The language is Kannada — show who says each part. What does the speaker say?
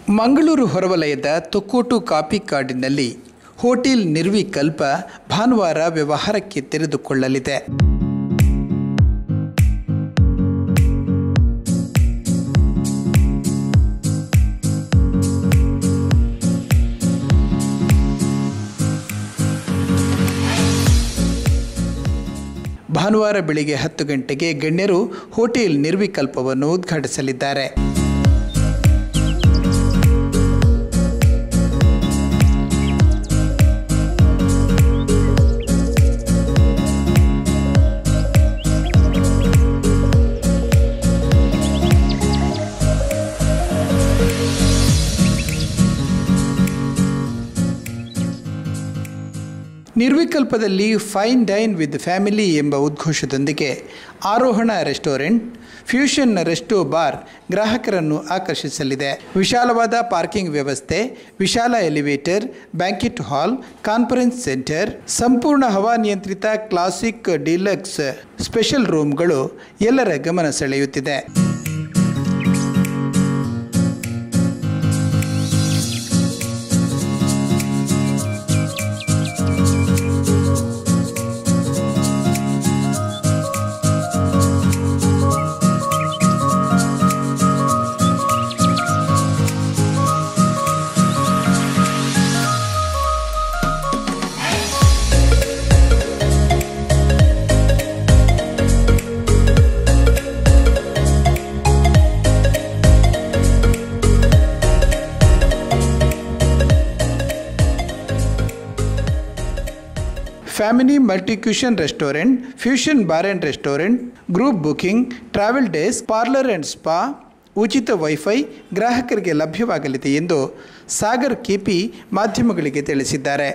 Speaker 1: ಮಂಗಳೂರು ಹೊರವಲಯದ ತೊಕ್ಕೋಟು ಕಾಫಿ ಕಾಡಿನಲ್ಲಿ ಹೋಟೆಲ್ ನಿರ್ವಿಕಲ್ಪ ಭಾನುವಾರ ವ್ಯವಹಾರಕ್ಕೆ ತೆರೆದುಕೊಳ್ಳಲಿದೆ. ಭಾನುವಾರ ಬೆಳಿಗ್ಗೆ 10 ಗಂಟೆಗೆ ಗಣ್ಯರು ಹೋಟೆಲ್ ನಿರ್ವಿಕಲ್ಪವನ್ನು ಉದ್ಘಾಟಿಸಲಿದ್ದಾರೆ. ನಿರ್ವಿಕಲ್ಪದಲ್ಲಿ ಫೈನ್ ಡೈನ್ ವಿತ್ ಫ್ಯಾಮಿಲಿ ಎಂಬ ಉದ್ಘೋಷದೊಂದಿಗೆ ಆರೋಹಣ ರೆಸ್ಟೋರೆಂಟ್, ಫ್ಯೂಷನ್ ರೆಸ್ಟೋ ಬಾರ್ ಗ್ರಾಹಕರನ್ನು ಆಕರ್ಷಿಸಲಿದೆ. ವಿಶಾಲವಾದ ಪಾರ್ಕಿಂಗ್ ವ್ಯವಸ್ಥೆ, ವಿಶಾಲ elevator, banquet hall, conference centre, ಸಂಪೂರ್ಣ ಹವಾನಿಯಂತ್ರಿತ ಕ್ಲಾಸಿಕ್ ಡಿಲಕ್ಸ್ ಸ್ಪೆಷಲ್ ರೂಮ್ಗಳು ಎಲ್ಲರ ಗಮನ ಸೆಳೆಯುತ್ತಿದೆ. Family multi cuisine restaurant, fusion bar and restaurant, group booking, travel desk, parlour and spa, ಉಚಿತ ವೈಫೈ ಗ್ರಾಹಕರಿಗೆ ಲಭ್ಯವಾಗಲಿದೆ ಎಂದು ಸಾಗರ್ ಕೆಪಿ ಮಾಧ್ಯಮಗಳಿಗೆ ತಿಳಿಸಿದ್ದಾರೆ.